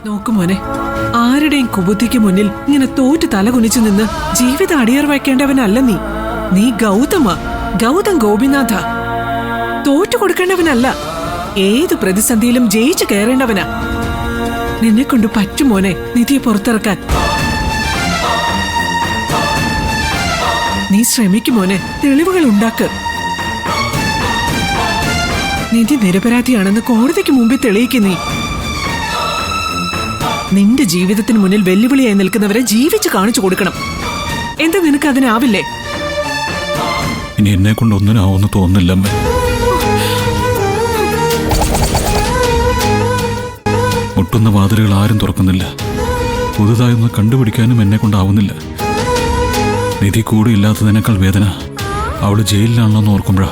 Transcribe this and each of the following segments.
നോക്കു മോനെ, ആരുടെയും കുബുദ്ധിക്ക് മുന്നിൽ ഇങ്ങനെ തോറ്റു തലകുനിച്ചു നിന്ന് ജീവിതം അടിയർ വയ്ക്കേണ്ടവനല്ല നീ. നീ ഗൗതം ഗോപിനാഥ. തോറ്റു കൊടുക്കേണ്ടവനല്ല, ഏത് പ്രതിസന്ധിയിലും ജയിച്ചു കയറേണ്ടവനാ. നിന്നെ കൊണ്ട് പറ്റും മോനെ നിധിയെ പുറത്തിറക്കാൻ. നീ ശ്രമിക്കും മോനെ, തെളിവുകൾ ഉണ്ടാക്ക്. നിധി നിരപരാധിയാണെന്ന് കോടതിക്ക് മുമ്പിൽ തെളിയിക്കും നീ. നിന്റെ ജീവിതത്തിന് മുന്നിൽ വെല്ലുവിളിയായി നിൽക്കുന്നവരെ ജീവിച്ച് കാണിച്ചു കൊടുക്കണം. എന്താ നിനക്ക് അതിനാവില്ലേ? ഇനി എന്നെ കൊണ്ട് ഒന്നിനാവുമെന്ന് തോന്നുന്നില്ല. മുട്ടുന്ന വാതിലുകൾ ആരും തുറക്കുന്നില്ല. പുതുതായൊന്ന് കണ്ടുപിടിക്കാനും എന്നെ കൊണ്ടാവുന്നില്ല. നിധി കൂടെ ഇല്ലാത്തതിനേക്കാൾ വേദന അവള് ജയിലിലാണെന്ന് ഓർക്കുമ്പോഴാ.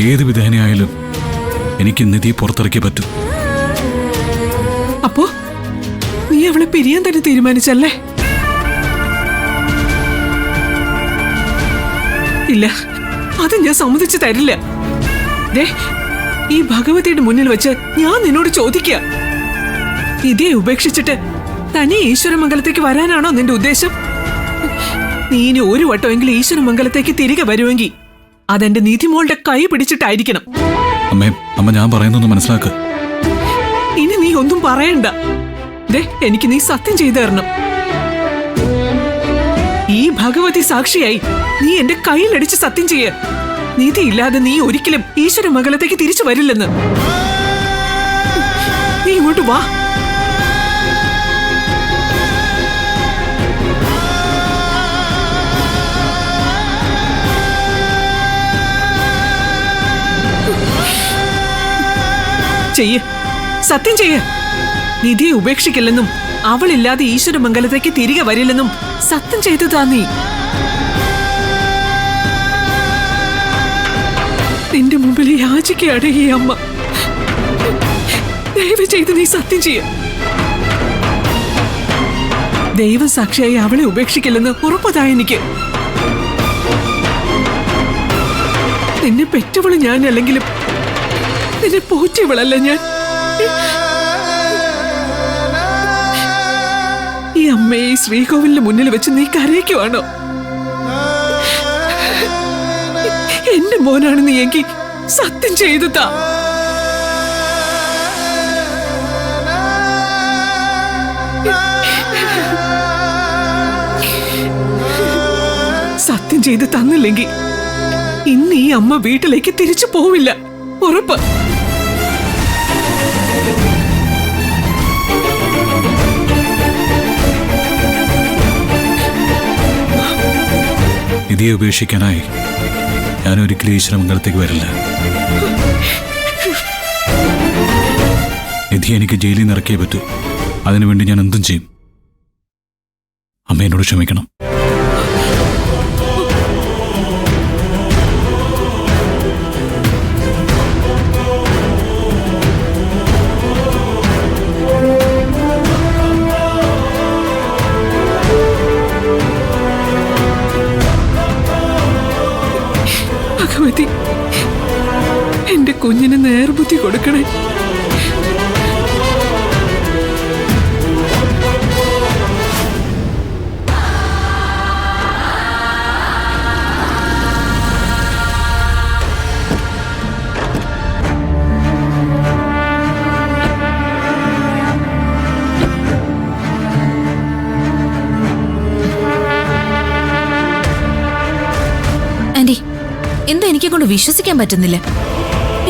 ഏത് വിധേനയായാലും എനിക്ക് നിധി പുറത്തിറക്കിയേ പറ്റൂ. അപ്പോ നീ അവളെ പിരിയാൻ തന്നെ തീരുമാനിച്ചല്ലേ? ഇല്ല, അത് ഞാൻ സമ്മതിച്ചു തരില്ല. ഈ ഭഗവതിയുടെ മുന്നിൽ വെച്ച് ഞാൻ നിന്നോട് ചോദിക്കുക, നിധിയെ ഉപേക്ഷിച്ചിട്ട് തന്നെ ഈശ്വരമംഗലത്തേക്ക് വരാനാണോ നിന്റെ ഉദ്ദേശം? നീ ഇനി ഒരു വട്ടമെങ്കിലും ഈശ്വരമംഗലത്തേക്ക് തിരികെ വരുമെങ്കിൽ അതെന്റെ നിധിമോളുടെ കൈ പിടിച്ചിട്ടായിരിക്കണം. അമ്മ ഞാൻ പറയുന്നൊന്ന് മനസ്സിലാക്ക്. ഇനി നീ ഒന്നും പറയണ്ട. എനിക്ക് നീ സത്യം ചെയ്തു തരണം. ഈ ഭഗവതി സാക്ഷിയായി നീ എന്റെ കയ്യിലടിച്ച് സത്യം ചെയ്യ, നിധി ഇല്ലാതെ നീ ഒരിക്കലും ഈശ്വരമംഗലത്തേക്ക് തിരിച്ചു വരില്ലെന്ന്. നീ ഇങ്ങോട്ട് വാ. സത്യം ചെയ്യ. നിധിയെ ഉപേക്ഷിക്കില്ലെന്നും അവളില്ലാതെ ഈശ്വരമംഗലത്തേക്ക് തിരികെ വരില്ലെന്നും സത്യം ചെയ്തതാ നീ. നിന്റെ മുമ്പിൽ യാചിക്കുകയാണ് ഈ അമ്മ. ദയവ് ചെയ്ത് നീ സത്യം ചെയ്യ. ദൈവം സാക്ഷിയായി അവളെ ഉപേക്ഷിക്കില്ലെന്ന് ഉറപ്പതായി എനിക്ക്. നിന്നെ പെറ്റവള് ഞാൻ അല്ലെങ്കിലും നിന്നെ പോറ്റിയവളല്ല ഞാൻ. ഈ അമ്മയെ ശ്രീകോവിലിന് മുന്നിൽ വെച്ച് നീ കരയിക്കുവാണോ? എന്റെ മോനാണ് നീ എങ്കിൽ സത്യം ചെയ്തു താ. സത്യം ചെയ്ത് തന്നില്ലെങ്കിൽ ഇന്ന് ഈ അമ്മ വീട്ടിലേക്ക് തിരിച്ചു പോവില്ല, ഉറപ്പ്. നിധിയെ ഉപേക്ഷിക്കാനായി ഞാൻ ഒരിക്കലും ഈശ്വരമംഗലത്തേക്ക് വരില്ല. നിധി എനിക്ക് ജയിലിൽ നിന്ന് ഇറക്കിയേ പറ്റൂ. അതിനുവേണ്ടി ഞാൻ എന്തും ചെയ്യും. അമ്മ എന്നോട് ക്ഷമിക്കണം. ഭഗവതി, എന്റെ കുഞ്ഞിന് നേർബുദ്ധി കൊടുക്കണേ. ആന്റി, എന്താ എനിക്കെ കൊണ്ട് വിശ്വസിക്കാൻ പറ്റുന്നില്ല.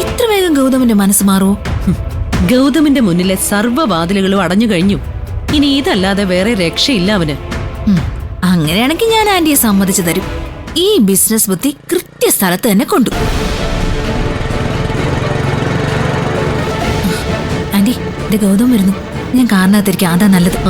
ഇത്ര വേഗം ഗൗതമിന്റെ മനസ്സ് മാറുമോ? ഗൗതമിന്റെ മുന്നിലെ സർവ്വവാതിലുകളും അടഞ്ഞു കഴിഞ്ഞു. ഇനി ഇതല്ലാതെ വേറെ രക്ഷയില്ല അവന്. അങ്ങനെയാണെങ്കിൽ ഞാൻ ആന്റിയെ സമ്മതിച്ചു തരും. ഈ ബിസിനസ് ബുദ്ധി കൃത്യസ്ഥലത്ത് തന്നെ കൊണ്ടു. ആന്റി, ഇത് ഗൗതം വരുന്നു. ഞാൻ കാരണത്തിരിക്കാം, അതാ നല്ലത്.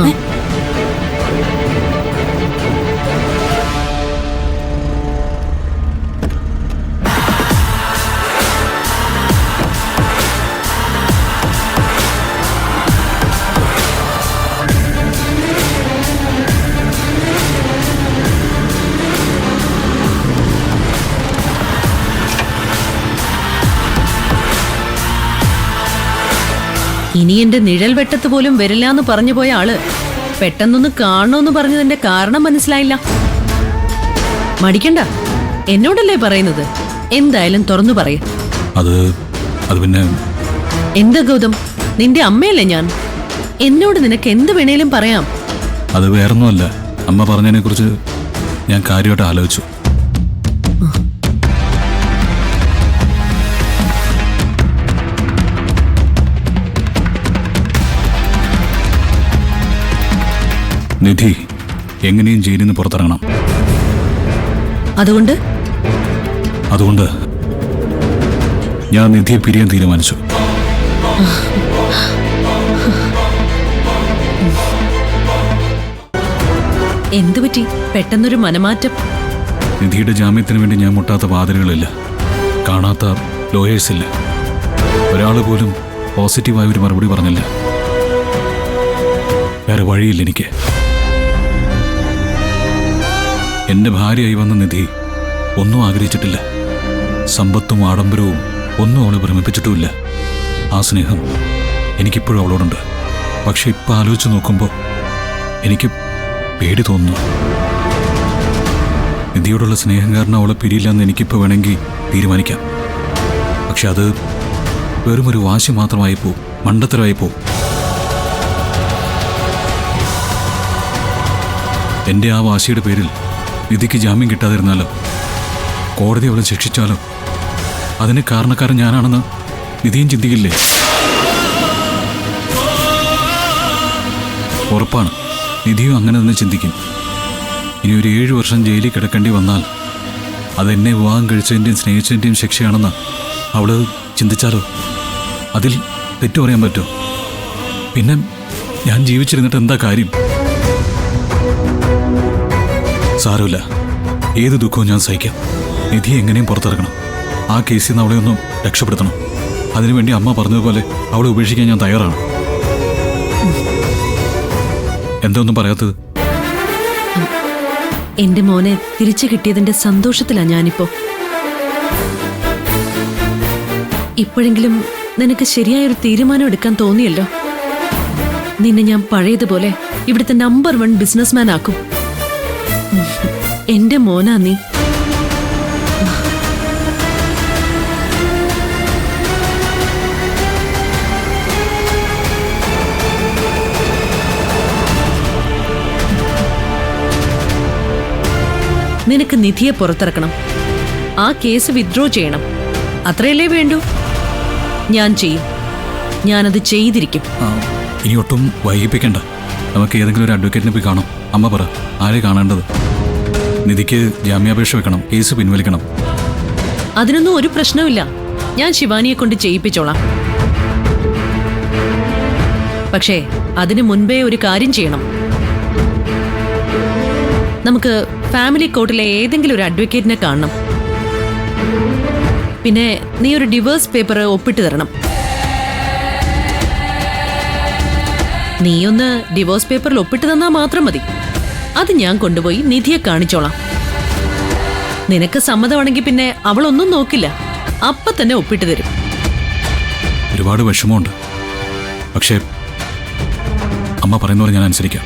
ഇനി എന്റെ നിഴൽ വെട്ടത്ത് പോലും വരില്ല എന്ന് പറഞ്ഞു പോയ ആള് പെട്ടെന്നൊന്ന് കാണണമെന്ന് പറഞ്ഞതിന്റെ കാരണം മനസ്സിലായില്ല. മടിക്കണ്ട, എന്നോടല്ലേ പറയുന്നത്, എന്തായാലും തുറന്നു പറയ. അത് പിന്നെ എന്താ ഗൗതം, നിന്റെ അമ്മയല്ലേ ഞാൻ, എന്നോട് നിനക്ക് എന്ത് വേണേലും പറയാം. അത് വേറൊന്നുമല്ല. അമ്മ പറഞ്ഞതിനെ കുറിച്ച് ഞാൻ കാര്യമായിട്ട് ആലോചിച്ചു. നിധി എങ്ങനെയും ജയിലിൽ നിന്ന് പുറത്തിറങ്ങണം. അതുകൊണ്ട് ഞാൻ നിധിയെ പിരിയാൻ തീരുമാനിച്ചു. എന്തുപറ്റി പെട്ടെന്നൊരു മനമാറ്റം? നിധിയുടെ ജാമ്യത്തിന് വേണ്ടി ഞാൻ മുട്ടാത്ത വാതിലുകളില്ല, കാണാത്ത ലോയേഴ്സ് ഇല്ല. ഒരാൾ പോലും പോസിറ്റീവായ ഒരു മറുപടി പറഞ്ഞില്ല. വേറെ വഴിയില്ല എനിക്ക്. എന്റെ ഭാര്യയായി വന്ന നിധി ഒന്നും ആഗ്രഹിച്ചിട്ടില്ല. സമ്പത്തും ആഡംബരവും ഒന്നും അവളെ ഭ്രമിപ്പിച്ചിട്ടുമില്ല. ആ സ്നേഹം എനിക്കിപ്പോഴും അവളോടുണ്ട്. പക്ഷെ ഇപ്പം ആലോചിച്ച് നോക്കുമ്പോൾ എനിക്ക് പേടി തോന്നുന്നു. നിധിയോടുള്ള സ്നേഹം കാരണം അവളെ പിരിയില്ലെന്ന് എനിക്കിപ്പോൾ വേണമെങ്കിൽ തീരുമാനിക്കാം. പക്ഷെ അത് വെറും ഒരു വാശി മാത്രമായി പോവും, മണ്ടത്തരമായി പോവും. എൻ്റെ ആ വാശിയുടെ പേരിൽ നിധിക്ക് ജാമ്യം കിട്ടാതിരുന്നാലോ, കോടതി അവളെ ശിക്ഷിച്ചാലോ, അതിന് കാരണക്കാരൻ ഞാനാണെന്ന് നിധിയും ചിന്തിക്കില്ലേ? ഉറപ്പാണ്, നിധിയും അങ്ങനെ തന്നെ ചിന്തിക്കും. ഇനി ഒരു 7 വർഷം ജയിലിൽ കിടക്കേണ്ടി വന്നാൽ അതെന്നെ വിവാഹം കഴിച്ചതിൻ്റെയും സ്നേഹിച്ചതിൻ്റെയും ശിക്ഷയാണെന്ന് അവള് ചിന്തിച്ചാലോ? അതിൽ തെറ്റു പറയാൻ പറ്റുമോ? പിന്നെ ഞാൻ ജീവിച്ചിരുന്നിട്ട് എന്താ കാര്യം? സാരമില്ല, ഏത് ദുഃഖവും ഞാൻ സഹിക്കാം. നിധിയെ എങ്ങനെയും പുറത്തിറക്കണം. ആ കേസിൽ നിന്ന് അവളെ ഒന്ന് രക്ഷപ്പെടുത്തണം. അതിനുവേണ്ടി അമ്മ പറഞ്ഞതുപോലെ അവളെ ഉപേക്ഷിക്കാൻ ഞാൻ തയ്യാറാണ്. എന്തൊന്നും പറയാത്തത്? എന്റെ മോനെ തിരിച്ചു കിട്ടിയതിന്റെ സന്തോഷത്തിലാ ഞാനിപ്പോ. ഇപ്പോഴെങ്കിലും നിനക്ക് ശരിയായൊരു തീരുമാനം എടുക്കാൻ തോന്നിയല്ലോ. നിന്നെ ഞാൻ പഴയതുപോലെ ഇവിടുത്തെ നമ്പർ 1 ബിസിനസ്മാൻ ആക്കും. എന്റെ മോനാ നീ. നിനക്ക് നിധിയെ പുറത്തിറക്കണം, ആ കേസ് വിത്ഡ്രോ ചെയ്യണം, അത്രയല്ലേ വേണ്ടൂ. ഞാൻ ചെയ്യും, ഞാനത് ചെയ്തിരിക്കും. ഇനി ഒട്ടും വൈകിപ്പിക്കണ്ട. നമുക്ക് ഏതെങ്കിലും ഒരു അഡ്വക്കേറ്റിനെ പോയി കാണാം. അമ്മ പറ, ആരെ കാണേണ്ടത്? നിധിക്ക് ജാമ്യാപേക്ഷ വെക്കണം, കേസ് പിൻവലിക്കണം. അതിനൊന്നും ഒരു പ്രശ്നവുമില്ല, ഞാൻ ശിവാനിയെ കൊണ്ട് ചെയ്യിപ്പിച്ചോളാം. പക്ഷേ അതിനു മുൻപേ ഒരു കാര്യം ചെയ്യണം. നമുക്ക് ഫാമിലി കോർട്ടിലെ ഏതെങ്കിലും ഒരു അഡ്വക്കേറ്റിനെ കാണണം. പിന്നെ നീ ഒരു ഡിവോഴ്സ് പേപ്പർ ഒപ്പിട്ട് തരണം. നീയൊന്ന് ഡിവോഴ്സ് പേപ്പറിൽ ഒപ്പിട്ട് തന്നാ മാത്രം മതി. അത് ഞാൻ കൊണ്ടുപോയി നിധിയെ കാണിച്ചോളാം. നിനക്ക് സമ്മതമാണെങ്കിൽ പിന്നെ അവളൊന്നും നോക്കില്ല, അപ്പൊ തന്നെ ഒപ്പിട്ട് തരും. ഒരുപാട് വിഷമമുണ്ട്, പക്ഷേ അമ്മ പറയുന്ന പോലെ ഞാൻ അനുസരിക്കാം.